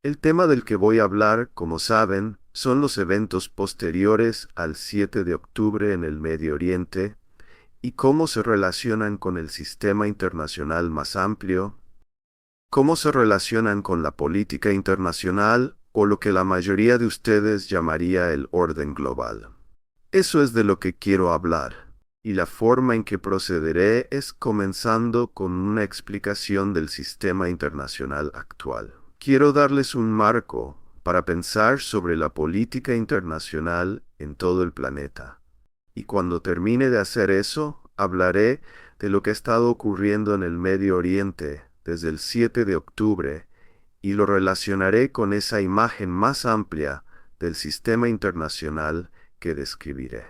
El tema del que voy a hablar, como saben, son los eventos posteriores al 7 de octubre en el Medio Oriente y cómo se relacionan con el sistema internacional más amplio, cómo se relacionan con la política internacional o lo que la mayoría de ustedes llamaría el orden global. Eso es de lo que quiero hablar, y la forma en que procederé es comenzando con una explicación del sistema internacional actual. Quiero darles un marco para pensar sobre la política internacional en todo el planeta. Y cuando termine de hacer eso, hablaré de lo que ha estado ocurriendo en el Medio Oriente desde el 7 de octubre y lo relacionaré con esa imagen más amplia del sistema internacional que describiré.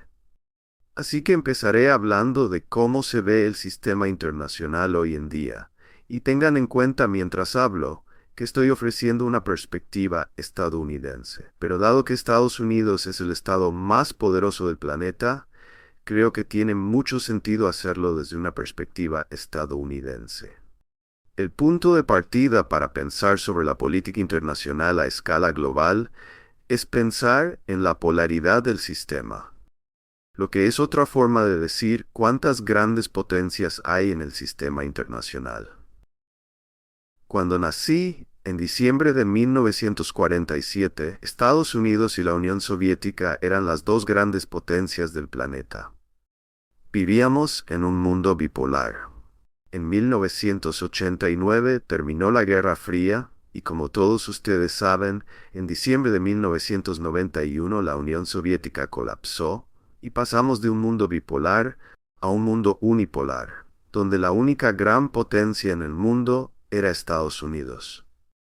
Así que empezaré hablando de cómo se ve el sistema internacional hoy en día, y tengan en cuenta mientras hablo que estoy ofreciendo una perspectiva estadounidense. Pero dado que Estados Unidos es el estado más poderoso del planeta, creo que tiene mucho sentido hacerlo desde una perspectiva estadounidense. El punto de partida para pensar sobre la política internacional a escala global es pensar en la polaridad del sistema, lo que es otra forma de decir cuántas grandes potencias hay en el sistema internacional. Cuando nací, en diciembre de 1947, Estados Unidos y la Unión Soviética eran las dos grandes potencias del planeta. Vivíamos en un mundo bipolar. En 1989 terminó la Guerra Fría, y como todos ustedes saben, en diciembre de 1991 la Unión Soviética colapsó, y pasamos de un mundo bipolar a un mundo unipolar, donde la única gran potencia en el mundo era Estados Unidos.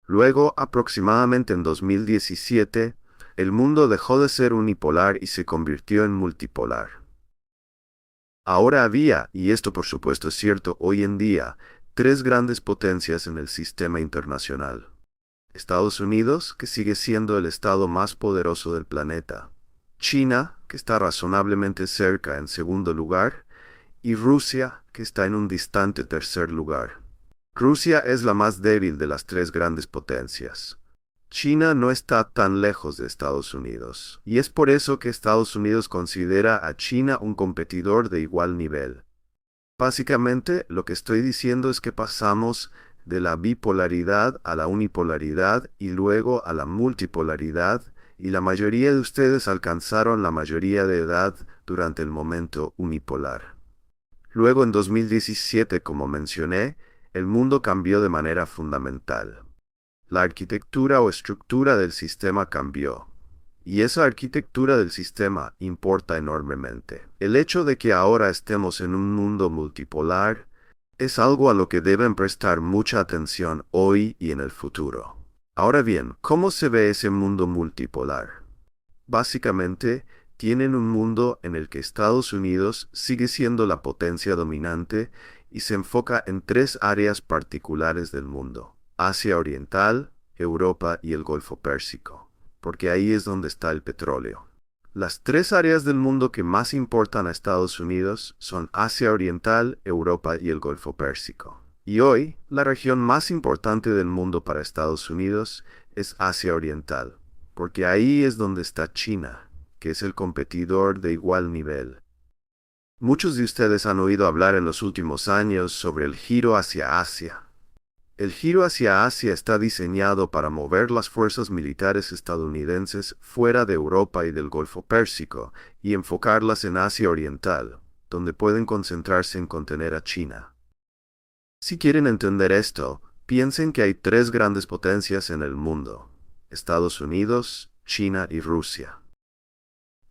Luego, aproximadamente en 2017, el mundo dejó de ser unipolar y se convirtió en multipolar. Ahora había, y esto por supuesto es cierto hoy en día, tres grandes potencias en el sistema internacional. Estados Unidos, que sigue siendo el estado más poderoso del planeta. China, que está razonablemente cerca en segundo lugar. Y Rusia, que está en un distante tercer lugar. Rusia es la más débil de las tres grandes potencias. China no está tan lejos de Estados Unidos, y es por eso que Estados Unidos considera a China un competidor de igual nivel. Básicamente, lo que estoy diciendo es que pasamos de la bipolaridad a la unipolaridad y luego a la multipolaridad, y la mayoría de ustedes alcanzaron la mayoría de edad durante el momento unipolar. Luego, en 2017, como mencioné, el mundo cambió de manera fundamental. La arquitectura o estructura del sistema cambió. Y esa arquitectura del sistema importa enormemente. El hecho de que ahora estemos en un mundo multipolar es algo a lo que deben prestar mucha atención hoy y en el futuro. Ahora bien, ¿cómo se ve ese mundo multipolar? Básicamente, tienen un mundo en el que Estados Unidos sigue siendo la potencia dominante y se enfoca en tres áreas particulares del mundo: Asia Oriental, Europa y el Golfo Pérsico, porque ahí es donde está el petróleo. Las tres áreas del mundo que más importan a Estados Unidos son Asia Oriental, Europa y el Golfo Pérsico. Y hoy, la región más importante del mundo para Estados Unidos es Asia Oriental, porque ahí es donde está China, que es el competidor de igual nivel. Muchos de ustedes han oído hablar en los últimos años sobre el giro hacia Asia. El giro hacia Asia está diseñado para mover las fuerzas militares estadounidenses fuera de Europa y del Golfo Pérsico y enfocarlas en Asia Oriental, donde pueden concentrarse en contener a China. Si quieren entender esto, piensen que hay tres grandes potencias en el mundo: Estados Unidos, China y Rusia.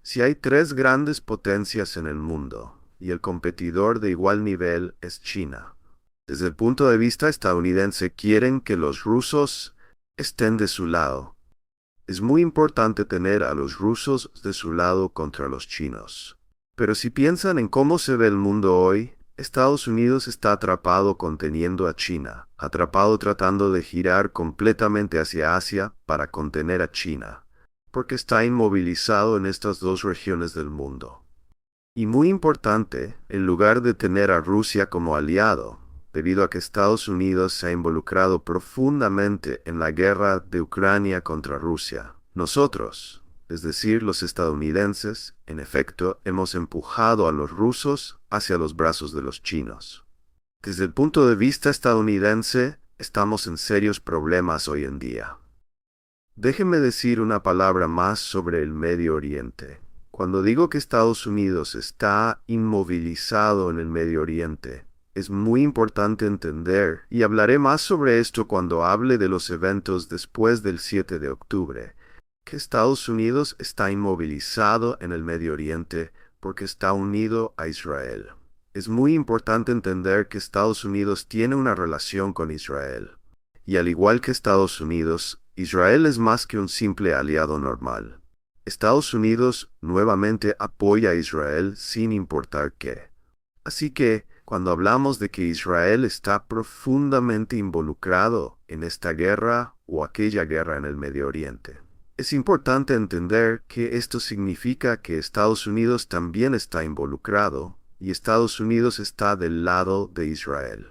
Si hay tres grandes potencias en el mundo, y el competidor de igual nivel es China, desde el punto de vista estadounidense quieren que los rusos estén de su lado. Es muy importante tener a los rusos de su lado contra los chinos. Pero si piensan en cómo se ve el mundo hoy, Estados Unidos está atrapado conteniendo a China, atrapado tratando de girar completamente hacia Asia para contener a China, porque está inmovilizado en estas dos regiones del mundo. Y muy importante, en lugar de tener a Rusia como aliado, debido a que Estados Unidos se ha involucrado profundamente en la guerra de Ucrania contra Rusia. Nosotros, es decir, los estadounidenses, en efecto, hemos empujado a los rusos hacia los brazos de los chinos. Desde el punto de vista estadounidense, estamos en serios problemas hoy en día. Déjenme decir una palabra más sobre el Medio Oriente. Cuando digo que Estados Unidos está inmovilizado en el Medio Oriente, es muy importante entender, y hablaré más sobre esto cuando hable de los eventos después del 7 de octubre, que Estados Unidos está inmovilizado en el Medio Oriente porque está unido a Israel. Es muy importante entender que Estados Unidos tiene una relación con Israel. Y al igual que Estados Unidos, Israel es más que un simple aliado normal. Estados Unidos nuevamente apoya a Israel sin importar qué. Así que, cuando hablamos de que Israel está profundamente involucrado en esta guerra o aquella guerra en el Medio Oriente, es importante entender que esto significa que Estados Unidos también está involucrado y Estados Unidos está del lado de Israel.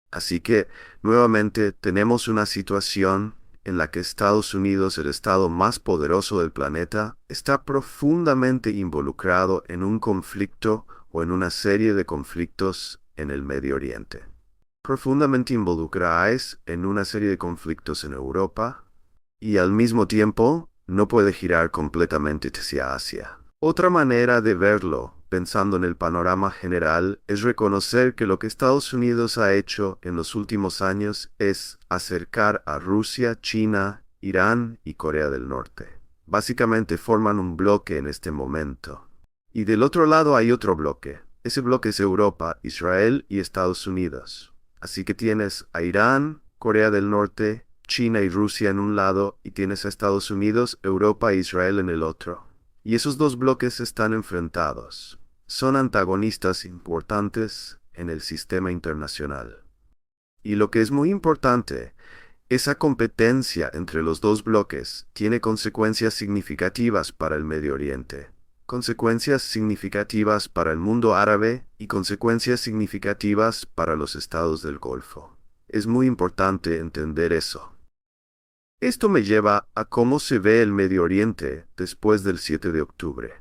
Así que, nuevamente, tenemos una situación en la que Estados Unidos, el estado más poderoso del planeta, está profundamente involucrado en un conflicto o en una serie de conflictos en el Medio Oriente. Profundamente involucrados en una serie de conflictos en Europa y al mismo tiempo no puede girar completamente hacia Asia. Otra manera de verlo, pensando en el panorama general, es reconocer que lo que Estados Unidos ha hecho en los últimos años es acercar a Rusia, China, Irán y Corea del Norte. Básicamente forman un bloque en este momento. Y del otro lado hay otro bloque. Ese bloque es Europa, Israel y Estados Unidos. Así que tienes a Irán, Corea del Norte, China y Rusia en un lado, y tienes a Estados Unidos, Europa e Israel en el otro. Y esos dos bloques están enfrentados. Son antagonistas importantes en el sistema internacional. Y lo que es muy importante, esa competencia entre los dos bloques tiene consecuencias significativas para el Medio Oriente, consecuencias significativas para el mundo árabe y consecuencias significativas para los estados del Golfo. Es muy importante entender eso. Esto me lleva a cómo se ve el Medio Oriente después del 7 de octubre.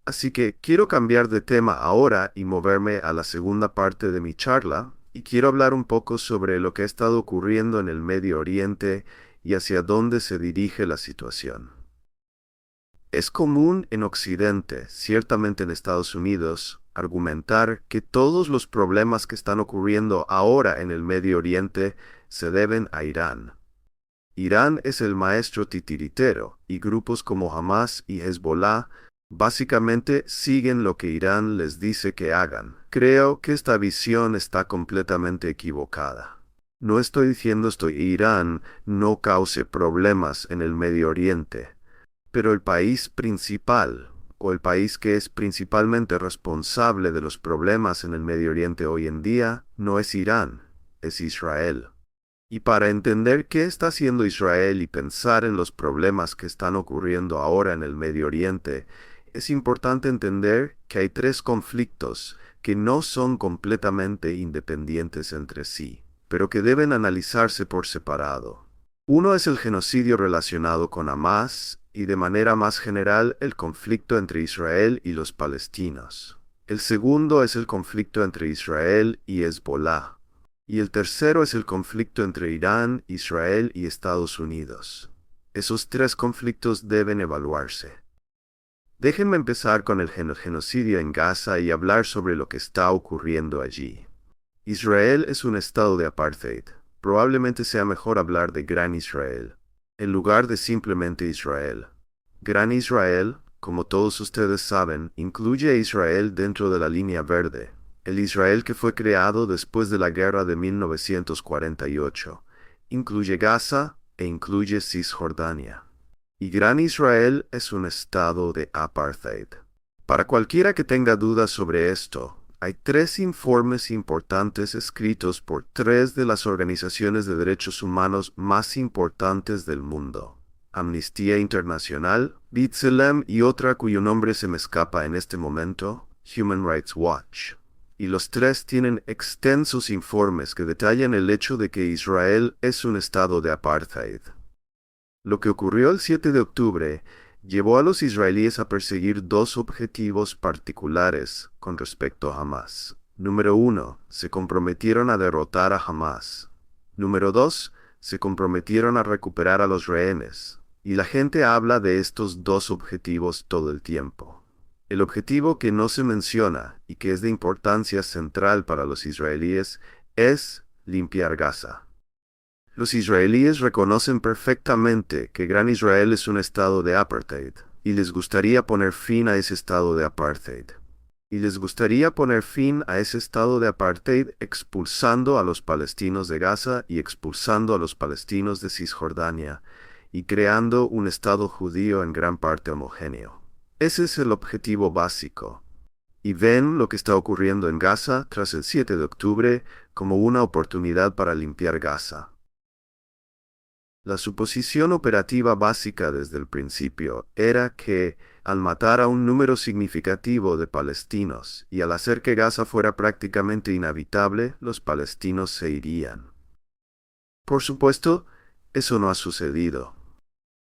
Así que quiero cambiar de tema ahora y moverme a la segunda parte de mi charla, y quiero hablar un poco sobre lo que ha estado ocurriendo en el Medio Oriente y hacia dónde se dirige la situación. Es común en Occidente, ciertamente en Estados Unidos, argumentar que todos los problemas que están ocurriendo ahora en el Medio Oriente se deben a Irán. Irán es el maestro titiritero, y grupos como Hamas y Hezbollah básicamente siguen lo que Irán les dice que hagan. Creo que esta visión está completamente equivocada. No estoy diciendo que Irán no cause problemas en el Medio Oriente, pero el país principal, o el país que es principalmente responsable de los problemas en el Medio Oriente hoy en día, no es Irán, es Israel. Y para entender qué está haciendo Israel y pensar en los problemas que están ocurriendo ahora en el Medio Oriente, es importante entender que hay tres conflictos que no son completamente independientes entre sí, pero que deben analizarse por separado. Uno es el genocidio relacionado con Hamas y de manera más general el conflicto entre Israel y los palestinos. El segundo es el conflicto entre Israel y Hezbollah. Y el tercero es el conflicto entre Irán, Israel y Estados Unidos. Esos tres conflictos deben evaluarse. Déjenme empezar con el genocidio en Gaza y hablar sobre lo que está ocurriendo allí. Israel es un estado de apartheid. Probablemente sea mejor hablar de Gran Israel, en lugar de simplemente Israel. Gran Israel, como todos ustedes saben, incluye a Israel dentro de la línea verde. El Israel que fue creado después de la guerra de 1948, incluye Gaza e incluye Cisjordania. Y Gran Israel es un estado de apartheid. Para cualquiera que tenga dudas sobre esto, hay tres informes importantes escritos por tres de las organizaciones de derechos humanos más importantes del mundo: Amnistía Internacional, B'Tselem y otra cuyo nombre se me escapa en este momento, Human Rights Watch. y los tres tienen extensos informes que detallan el hecho de que Israel es un estado de apartheid. Lo que ocurrió el 7 de octubre llevó a los israelíes a perseguir dos objetivos particulares con respecto a Hamás. Número 1, se comprometieron a derrotar a Hamás. Número 2, se comprometieron a recuperar a los rehenes. Y la gente habla de estos dos objetivos todo el tiempo. El objetivo que no se menciona y que es de importancia central para los israelíes es limpiar Gaza. Los israelíes reconocen perfectamente que Gran Israel es un estado de apartheid, y les gustaría poner fin a ese estado de apartheid. Y les gustaría poner fin a ese estado de apartheid expulsando a los palestinos de Gaza y expulsando a los palestinos de Cisjordania, y creando un estado judío en gran parte homogéneo. Ese es el objetivo básico. Y ven lo que está ocurriendo en Gaza tras el 7 de octubre como una oportunidad para limpiar Gaza. La suposición operativa básica desde el principio era que, al matar a un número significativo de palestinos y al hacer que Gaza fuera prácticamente inhabitable, los palestinos se irían. Por supuesto, eso no ha sucedido.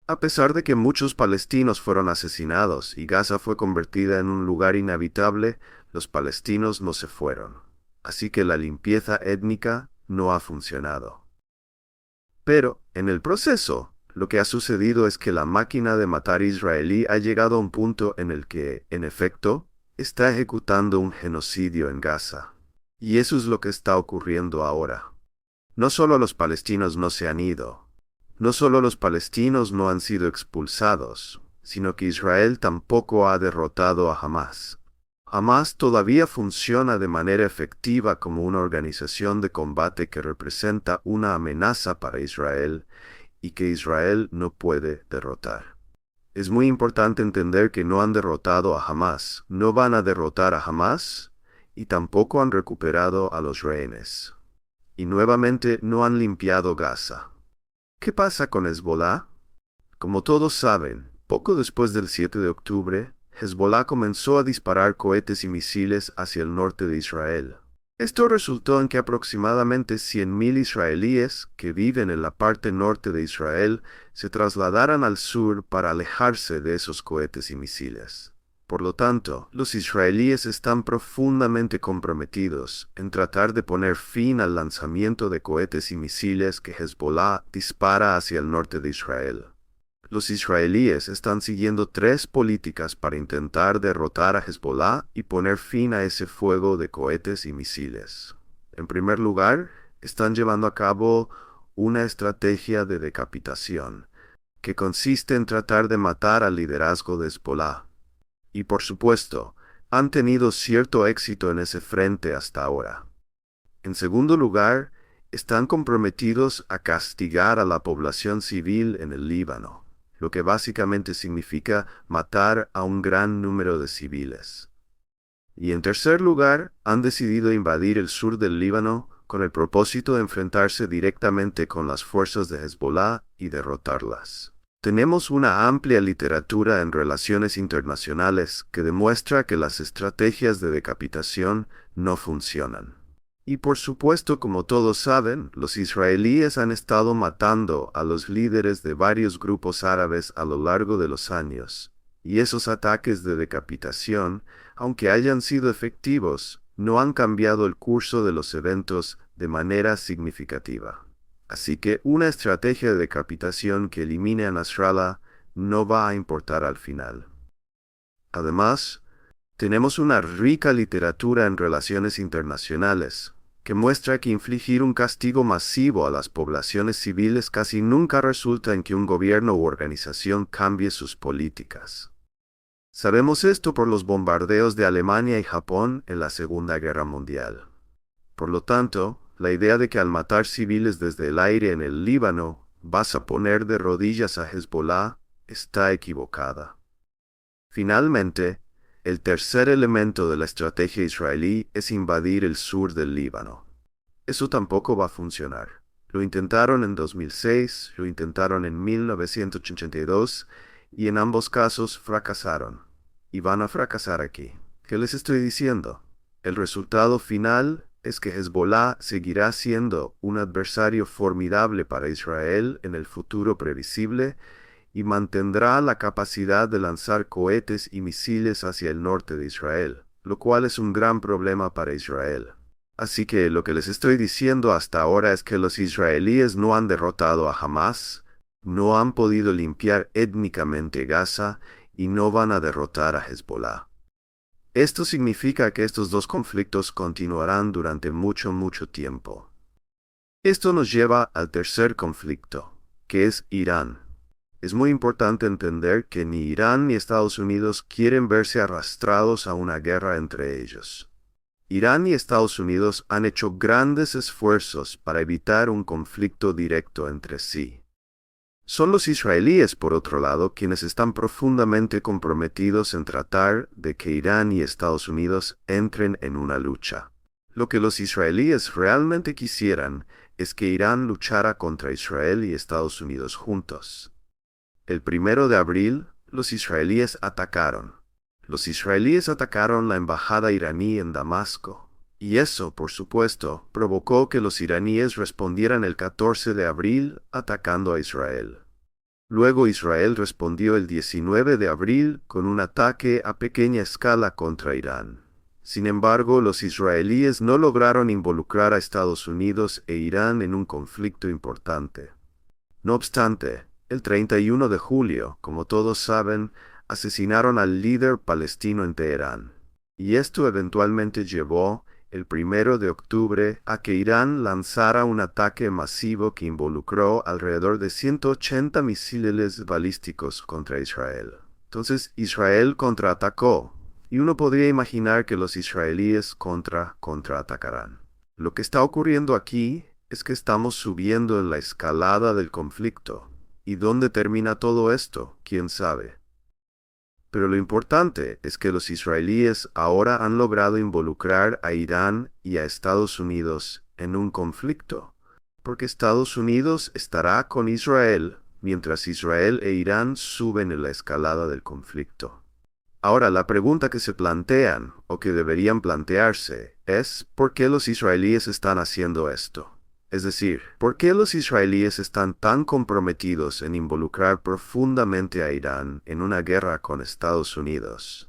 A pesar de que muchos palestinos fueron asesinados y Gaza fue convertida en un lugar inhabitable, los palestinos no se fueron. Así que la limpieza étnica no ha funcionado. Pero, en el proceso, lo que ha sucedido es que la máquina de matar israelí ha llegado a un punto en el que, en efecto, está ejecutando un genocidio en Gaza. Y eso es lo que está ocurriendo ahora. No solo los palestinos no se han ido, no solo los palestinos no han sido expulsados, sino que Israel tampoco ha derrotado a Hamás. Hamás todavía funciona de manera efectiva como una organización de combate que representa una amenaza para Israel y que Israel no puede derrotar. Es muy importante entender que no han derrotado a Hamás, no van a derrotar a Hamás y tampoco han recuperado a los rehenes. Y nuevamente no han limpiado Gaza. ¿Qué pasa con Hezbolá? Como todos saben, poco después del 7 de octubre, Hezbolá comenzó a disparar cohetes y misiles hacia el norte de Israel. Esto resultó en que aproximadamente 100.000 israelíes que viven en la parte norte de Israel se trasladaran al sur para alejarse de esos cohetes y misiles. Por lo tanto, los israelíes están profundamente comprometidos en tratar de poner fin al lanzamiento de cohetes y misiles que Hezbolá dispara hacia el norte de Israel. Los israelíes están siguiendo tres políticas para intentar derrotar a Hezbolá y poner fin a ese fuego de cohetes y misiles. En primer lugar, están llevando a cabo una estrategia de decapitación, que consiste en tratar de matar al liderazgo de Hezbolá. Y por supuesto, han tenido cierto éxito en ese frente hasta ahora. En segundo lugar, están comprometidos a castigar a la población civil en el Líbano, lo que básicamente significa matar a un gran número de civiles. Y en tercer lugar, han decidido invadir el sur del Líbano con el propósito de enfrentarse directamente con las fuerzas de Hezbolá y derrotarlas. Tenemos una amplia literatura en relaciones internacionales que demuestra que las estrategias de decapitación no funcionan. Y por supuesto, como todos saben, los israelíes han estado matando a los líderes de varios grupos árabes a lo largo de los años, y esos ataques de decapitación, aunque hayan sido efectivos, no han cambiado el curso de los eventos de manera significativa. Así que una estrategia de decapitación que elimine a Nasrallah no va a importar al final. Además, tenemos una rica literatura en relaciones internacionales, que muestra que infligir un castigo masivo a las poblaciones civiles casi nunca resulta en que un gobierno u organización cambie sus políticas. Sabemos esto por los bombardeos de Alemania y Japón en la Segunda Guerra Mundial. Por lo tanto, la idea de que al matar civiles desde el aire en el Líbano vas a poner de rodillas a Hezbolá está equivocada. Finalmente, el tercer elemento de la estrategia israelí es invadir el sur del Líbano. Eso tampoco va a funcionar. Lo intentaron en 2006, lo intentaron en 1982, y en ambos casos fracasaron. Y van a fracasar aquí. ¿Qué les estoy diciendo? El resultado final es que Hezbollah seguirá siendo un adversario formidable para Israel en el futuro previsible y mantendrá la capacidad de lanzar cohetes y misiles hacia el norte de Israel, lo cual es un gran problema para Israel. Así que lo que les estoy diciendo hasta ahora es que los israelíes no han derrotado a Hamás, no han podido limpiar étnicamente Gaza y no van a derrotar a Hezbollah. Esto significa que estos dos conflictos continuarán durante mucho tiempo. Esto nos lleva al tercer conflicto, que es Irán. Es muy importante entender que ni Irán ni Estados Unidos quieren verse arrastrados a una guerra entre ellos. Irán y Estados Unidos han hecho grandes esfuerzos para evitar un conflicto directo entre sí. Son los israelíes, por otro lado, quienes están profundamente comprometidos en tratar de que Irán y Estados Unidos entren en una lucha. Lo que los israelíes realmente quisieran es que Irán luchara contra Israel y Estados Unidos juntos. El 1 de abril, los israelíes atacaron. Los israelíes atacaron la embajada iraní en Damasco. Y eso, por supuesto, provocó que los iraníes respondieran el 14 de abril atacando a Israel. Luego Israel respondió el 19 de abril con un ataque a pequeña escala contra Irán. Sin embargo, los israelíes no lograron involucrar a Estados Unidos e Irán en un conflicto importante. No obstante, el 31 de julio, como todos saben, asesinaron al líder palestino en Teherán. Y esto eventualmente llevó, el 1 de octubre, a que Irán lanzara un ataque masivo que involucró alrededor de 180 misiles balísticos contra Israel. Entonces Israel contraatacó, y uno podría imaginar que los israelíes contraatacarán. Lo que está ocurriendo aquí es que estamos subiendo en la escalada del conflicto. ¿Y dónde termina todo esto? ¿Quién sabe? Pero lo importante es que los israelíes ahora han logrado involucrar a Irán y a Estados Unidos en un conflicto, porque Estados Unidos estará con Israel mientras Israel e Irán suben en la escalada del conflicto. Ahora, la pregunta que se plantean, o que deberían plantearse, es ¿por qué los israelíes están haciendo esto? Es decir, ¿por qué los israelíes están tan comprometidos en involucrar profundamente a Irán en una guerra con Estados Unidos?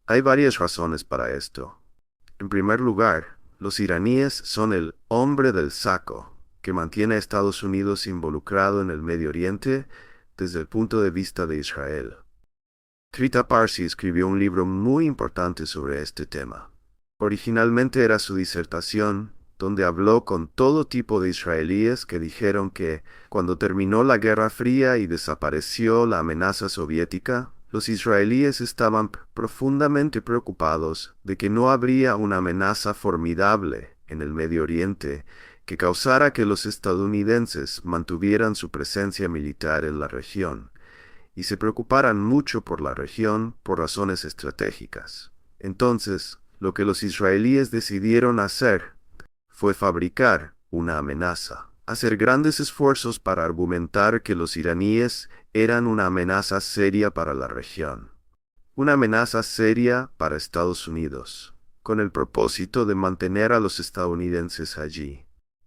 Hay varias razones para esto. En primer lugar, los iraníes son el hombre del saco que mantiene a Estados Unidos involucrado en el Medio Oriente desde el punto de vista de Israel. Trita Parsi escribió un libro muy importante sobre este tema. Originalmente era su disertación, donde habló con todo tipo de israelíes que dijeron que, cuando terminó la Guerra Fría y desapareció la amenaza soviética, los israelíes estaban profundamente preocupados de que no habría una amenaza formidable en el Medio Oriente que causara que los estadounidenses mantuvieran su presencia militar en la región, y se preocuparan mucho por la región por razones estratégicas. Entonces, lo que los israelíes decidieron hacer fue fabricar una amenaza, hacer grandes esfuerzos para argumentar que los iraníes eran una amenaza seria para la región, una amenaza seria para Estados Unidos, con el propósito de mantener a los estadounidenses allí.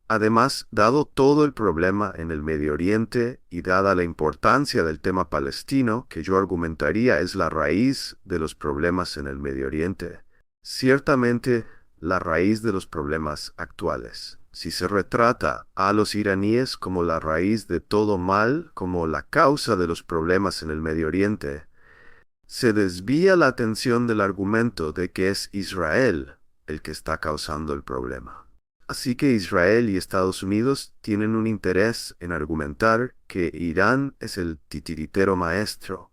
Además, dado todo el problema en el Medio Oriente y dada la importancia del tema palestino, que yo argumentaría es la raíz de los problemas en el Medio Oriente, ciertamente la raíz de los problemas actuales. Si se retrata a los iraníes como la raíz de todo mal, como la causa de los problemas en el Medio Oriente, se desvía la atención del argumento de que es Israel el que está causando el problema. Así que Israel y Estados Unidos tienen un interés en argumentar que Irán es el titiritero maestro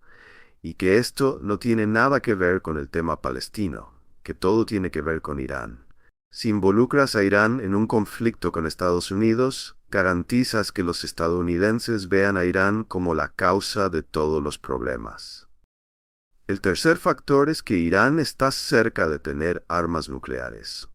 y que esto no tiene nada que ver con el tema palestino, que todo tiene que ver con Irán. Si involucras a Irán en un conflicto con Estados Unidos, garantizas que los estadounidenses vean a Irán como la causa de todos los problemas. El tercer factor es que Irán está cerca de tener armas nucleares.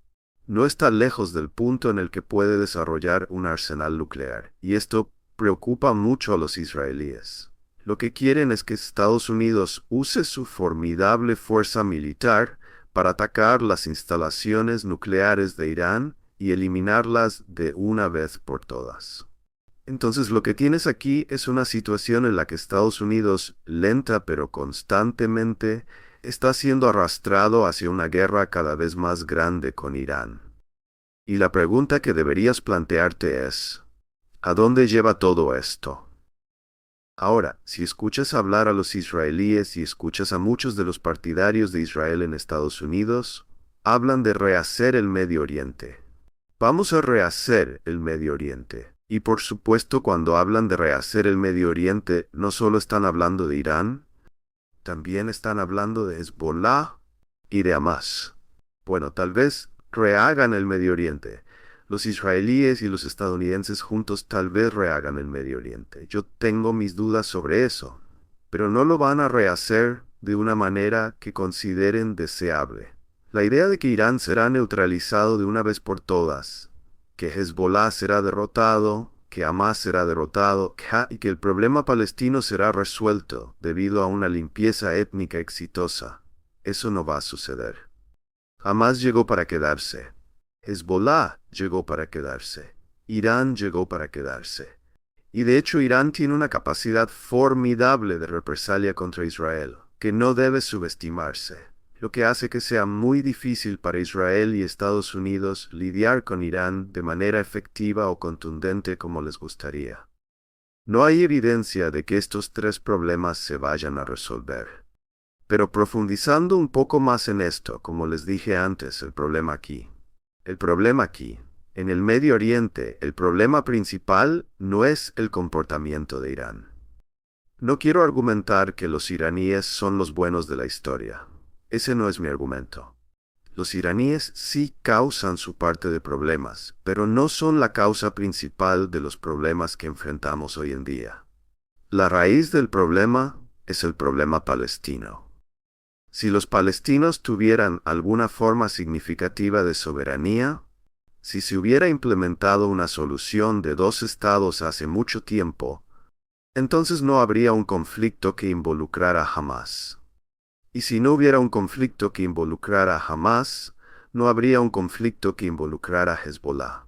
No está lejos del punto en el que puede desarrollar un arsenal nuclear, y esto preocupa mucho a los israelíes. Lo que quieren es que Estados Unidos use su formidable fuerza militar para atacar las instalaciones nucleares de Irán y eliminarlas de una vez por todas. Entonces lo que tienes aquí es una situación en la que Estados Unidos, lenta pero constantemente, está siendo arrastrado hacia una guerra cada vez más grande con Irán. Y la pregunta que deberías plantearte es, ¿a dónde lleva todo esto? Ahora, si escuchas hablar a los israelíes y escuchas a muchos de los partidarios de Israel en Estados Unidos, hablan de rehacer el Medio Oriente. Vamos a rehacer el Medio Oriente. Y por supuesto, cuando hablan de rehacer el Medio Oriente, no solo están hablando de Irán, también están hablando de Hezbollah y de Hamas. Bueno, tal vez rehagan el Medio Oriente. Los israelíes y los estadounidenses juntos tal vez rehagan el Medio Oriente. Yo tengo mis dudas sobre eso, pero no lo van a rehacer de una manera que consideren deseable. La idea de que Irán será neutralizado de una vez por todas, que Hezbollah será derrotado, que Hamas será derrotado, y que el problema palestino será resuelto debido a una limpieza étnica exitosa, eso no va a suceder. Hamas llegó para quedarse. Hezbollah llegó para quedarse. Irán llegó para quedarse. Y de hecho Irán tiene una capacidad formidable de represalia contra Israel, que no debe subestimarse, lo que hace que sea muy difícil para Israel y Estados Unidos lidiar con Irán de manera efectiva o contundente como les gustaría. No hay evidencia de que estos tres problemas se vayan a resolver. Pero profundizando un poco más en esto, como les dije antes, el problema aquí, en el Medio Oriente, el problema principal no es el comportamiento de Irán. No quiero argumentar que los iraníes son los buenos de la historia. Ese no es mi argumento. Los iraníes sí causan su parte de problemas, pero no son la causa principal de los problemas que enfrentamos hoy en día. La raíz del problema es el problema palestino. Si los palestinos tuvieran alguna forma significativa de soberanía, si se hubiera implementado una solución de dos estados hace mucho tiempo, entonces no habría un conflicto que involucrara a Hamas. Y si no hubiera un conflicto que involucrara a Hamas, no habría un conflicto que involucrara a Hezbollah.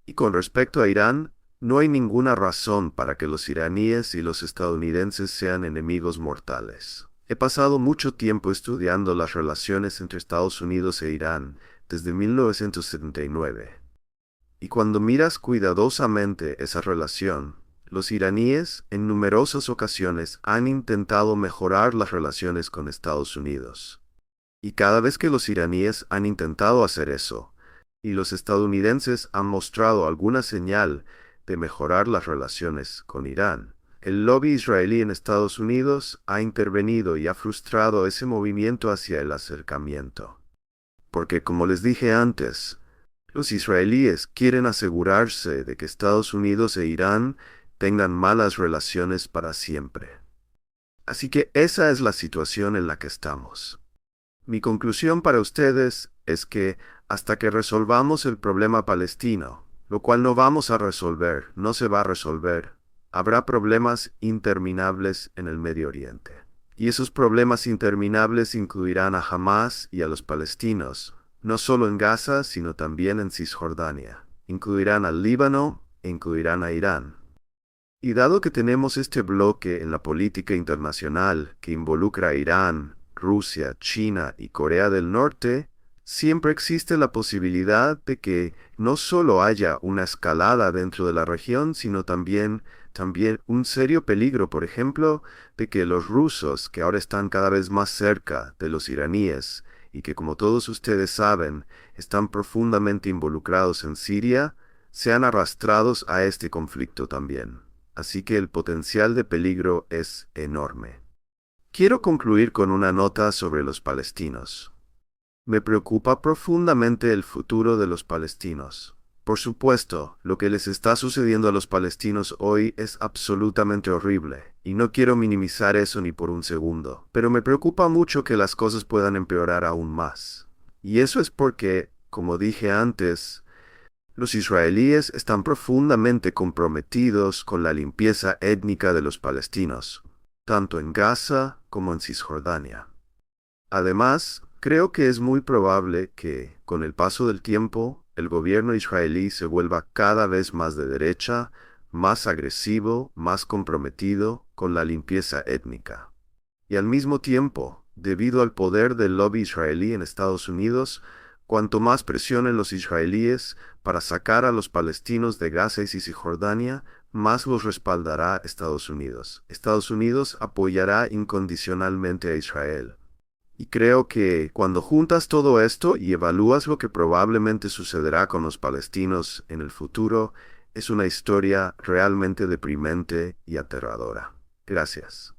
Y con respecto a Irán, no hay ninguna razón para que los iraníes y los estadounidenses sean enemigos mortales. He pasado mucho tiempo estudiando las relaciones entre Estados Unidos e Irán desde 1979. Y cuando miras cuidadosamente esa relación, los iraníes en numerosas ocasiones han intentado mejorar las relaciones con Estados Unidos. Y cada vez que los iraníes han intentado hacer eso, y los estadounidenses han mostrado alguna señal de mejorar las relaciones con Irán, el lobby israelí en Estados Unidos ha intervenido y ha frustrado ese movimiento hacia el acercamiento. Porque, como les dije antes, los israelíes quieren asegurarse de que Estados Unidos e Irán tengan malas relaciones para siempre. Así que esa es la situación en la que estamos. Mi conclusión para ustedes es que hasta que resolvamos el problema palestino, lo cual no vamos a resolver, no se va a resolver, habrá problemas interminables en el Medio Oriente. Y esos problemas interminables incluirán a Hamas y a los palestinos, no solo en Gaza, sino también en Cisjordania. Incluirán al Líbano e incluirán a Irán. Y dado que tenemos este bloque en la política internacional que involucra a Irán, Rusia, China y Corea del Norte, siempre existe la posibilidad de que no solo haya una escalada dentro de la región, sino también un serio peligro, por ejemplo, de que los rusos, que ahora están cada vez más cerca de los iraníes, y que como todos ustedes saben, están profundamente involucrados en Siria, sean arrastrados a este conflicto también. Así que el potencial de peligro es enorme. Quiero concluir con una nota sobre los palestinos. Me preocupa profundamente el futuro de los palestinos. Por supuesto, lo que les está sucediendo a los palestinos hoy es absolutamente horrible, y no quiero minimizar eso ni por un segundo, pero me preocupa mucho que las cosas puedan empeorar aún más. Y eso es porque, como dije antes, los israelíes están profundamente comprometidos con la limpieza étnica de los palestinos, tanto en Gaza como en Cisjordania. Además, Creo que es muy probable que, con el paso del tiempo, el gobierno israelí se vuelva cada vez más de derecha, más agresivo, más comprometido con la limpieza étnica. Y al mismo tiempo, debido al poder del lobby israelí en Estados Unidos, cuanto más presionen los israelíes para sacar a los palestinos de Gaza y Cisjordania, más los respaldará Estados Unidos. Estados Unidos apoyará incondicionalmente a Israel. Y creo que cuando juntas todo esto y evalúas lo que probablemente sucederá con los palestinos en el futuro, es una historia realmente deprimente y aterradora. Gracias.